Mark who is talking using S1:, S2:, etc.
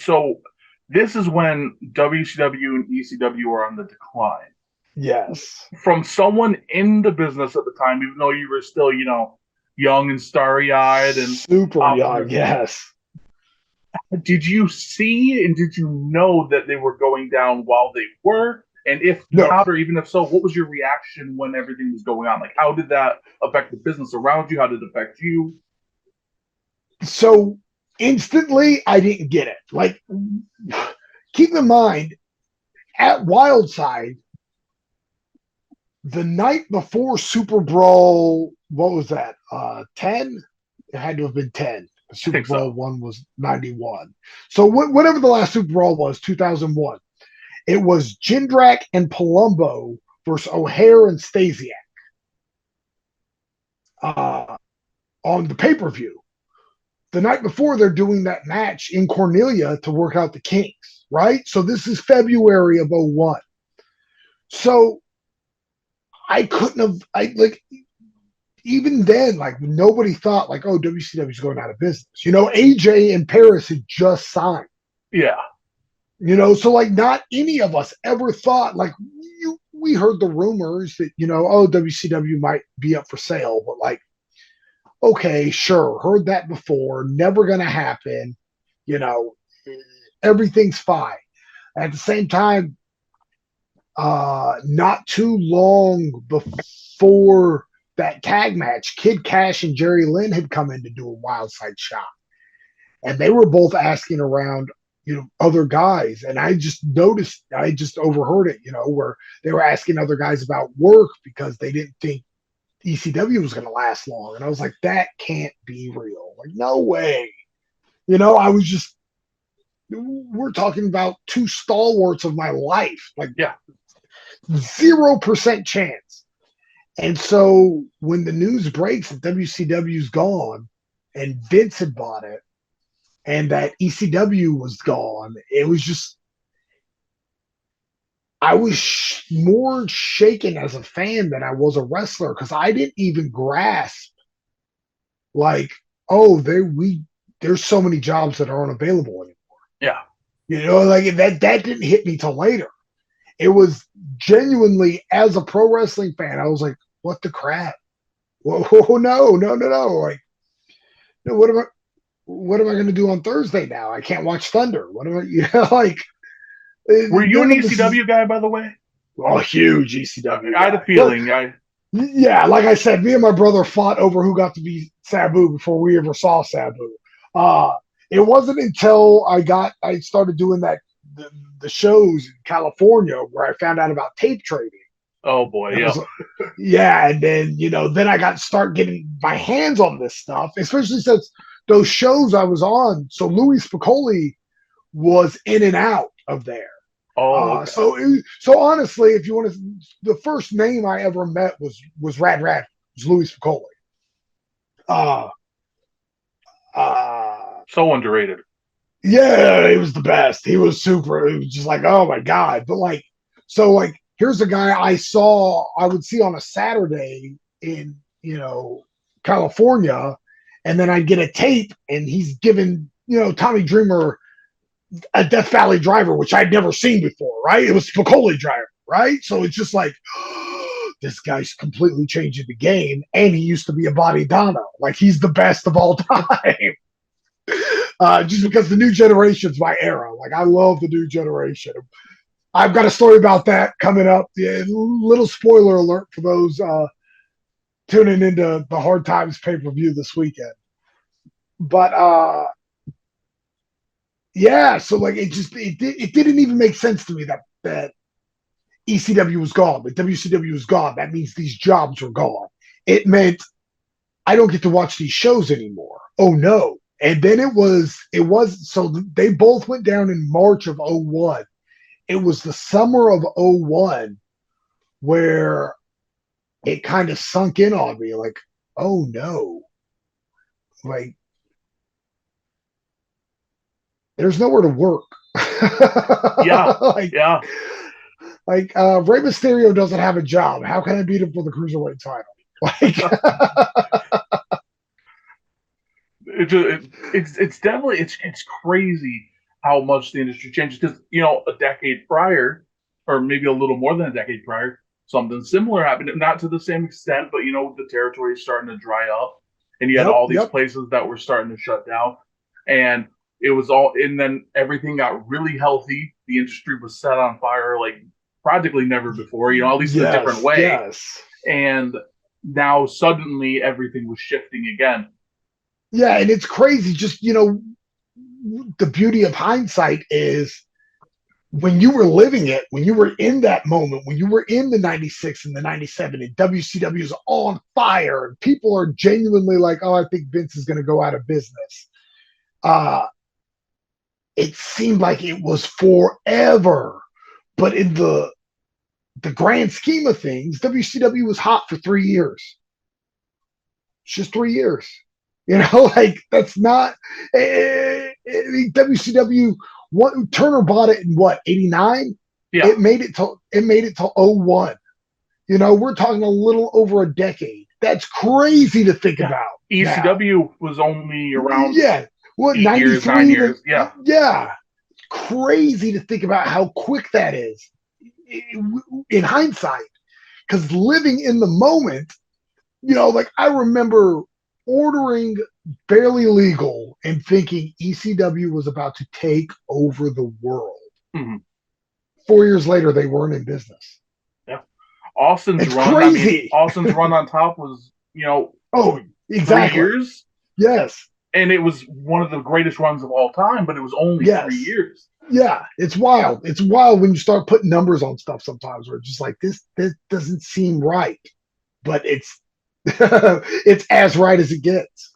S1: So this is when WCW and ECW are on the decline.
S2: Yes.
S1: From someone in the business at the time, even though you were still, young and starry eyed and
S2: Super young,
S1: optimistic,
S2: yes.
S1: did you see and did you know that they were going down while they were? And if
S2: No.
S1: not, or even if so, what was your reaction when everything was going on? Like, how did that affect the business around you? How did it affect you?
S2: So instantly, I didn't get it. Like, keep in mind, at Wildside, the night before Super Brawl, what was that? 10? It had to have been 10.
S1: I
S2: Super
S1: think
S2: Brawl
S1: so.
S2: 1 was 91. So whatever the last Super Brawl was, 2001, it was Jindrak and Palumbo versus O'Hare and Stasiak uh, on the pay-per-view. The night before, they're doing that match in Cornelia to work out the kinks, right? So this is February of '01. So I couldn't have, I like, even then, like nobody thought like, oh, WCW is going out of business. AJ and Paris had just signed.
S1: Yeah.
S2: So like not any of us ever thought like we heard the rumors that oh WCW might be up for sale, but like okay, sure, heard that before, never gonna happen. You know, everything's fine. At the same time, not too long before that tag match, Kid Cash and Jerry Lynn had come in to do a wild side shot. And they were both asking around, other guys. And I just noticed, I just overheard it, where they were asking other guys about work because they didn't think ECW was going to last long. And I was like, that can't be real. Like, no way. I was just, we're talking about two stalwarts of my life. Like,
S1: Yeah.
S2: 0% chance. And so when the news breaks that WCW's gone and Vince had bought it and that ECW was gone, it was just, I was more shaken as a fan than I was a wrestler because I didn't even grasp, like, oh, there's so many jobs that aren't available anymore.
S1: Yeah.
S2: Like that didn't hit me till later. It was genuinely, as a pro wrestling fan, I was like, what the crap? Whoa, no, no, no, no. Like, what am I going to do on Thursday now? I can't watch Thunder. What am I, like,
S1: Were you an
S2: none of this is
S1: ECW guy, by the way?
S2: a huge ECW
S1: I had a
S2: guy.
S1: feeling. I
S2: Yeah, like I said, me and my brother fought over who got to be Sabu before we ever saw Sabu. Uh, it wasn't until I started doing the shows in California where I found out about tape trading.
S1: Oh boy,
S2: And I
S1: yeah.
S2: was yeah, and then I got to start getting my hands on this stuff, especially since those shows I was on. So Louie Spicolli was in and out of there.
S1: Oh,
S2: Uh,
S1: okay.
S2: so so honestly, if you want to, the first name I ever met was Rad Rad, was Louis Spicolli. Uh, uh,
S1: So underrated.
S2: yeah, he was the best. He was super. It was just like, oh my god. But like, so like, here's a guy I would see on a Saturday in California, and then I'd get a tape, and he's giving Tommy Dreamer a Death Valley Driver, which I'd never seen before, right? It was Spicoli Driver, right? So it's just like, this guy's completely changing the game, and he used to be a body Dono. Like, he's the best of all time. Just because the new generation's my era. Like, I love the new generation. I've got a story about that coming up. Yeah, little spoiler alert for those tuning into the Hard Times pay-per-view this weekend. But yeah, so like it didn't even make sense to me that ECW was gone, that WCW was gone. That means these jobs were gone. It meant I don't get to watch these shows anymore. Oh no. And then it was so they both went down in March of '01. It was the summer of '01 where it kind of sunk in on me like, oh no. Like, there's nowhere to work.
S1: Yeah,
S2: like
S1: yeah.
S2: Rey Mysterio doesn't have a job. How can I beat him for the cruiserweight title? Like,
S1: It's definitely it's crazy how much the industry changes. Because, you know, a decade prior, or maybe a little more than a decade prior, something similar happened. Not to the same extent, but, you know, the territory is starting to dry up. And you had
S2: Yep,
S1: all these
S2: yep.
S1: places that were starting to shut down. And it was all, and then everything got really healthy. The industry was set on fire like practically never before, you know, at least in a different
S2: Yes,
S1: way.
S2: yes.
S1: And now suddenly everything was shifting again.
S2: Yeah, and it's crazy. Just, you know, the beauty of hindsight is when you were living it, when you were in that moment, when you were in the 96 and the 97, and WCW is on fire, and people are genuinely like, oh, I think Vince is going to go out of business. Uh, it seemed like it was forever. But in the grand scheme of things, WCW was hot for 3 years. It's just 3 years. You know, like that's not WCW. What Turner bought it in what 89?
S1: Yeah.
S2: It made it till 01. You know, we're talking a little over a decade. That's crazy to think about.
S1: ECW
S2: now.
S1: was only around
S2: Yeah, what
S1: 8 years, 9
S2: 93 to
S1: years. Yeah.
S2: yeah. Crazy to think about how quick that is in hindsight. Because living in the moment, you know, like I remember ordering Barely Legal and thinking ECW was about to take over the world.
S1: Mm-hmm.
S2: 4 years later, they weren't in business.
S1: Yeah. Austin's
S2: It's
S1: run,
S2: crazy.
S1: I mean, Austin's run on top was, you know,
S2: oh, exactly.
S1: 3 years.
S2: Yes.
S1: And it was one of the greatest runs of all time, but it was only 3 years.
S2: Yeah, it's wild. It's wild when you start putting numbers on stuff sometimes where it's just like this doesn't seem right. But it's it's as right as it gets.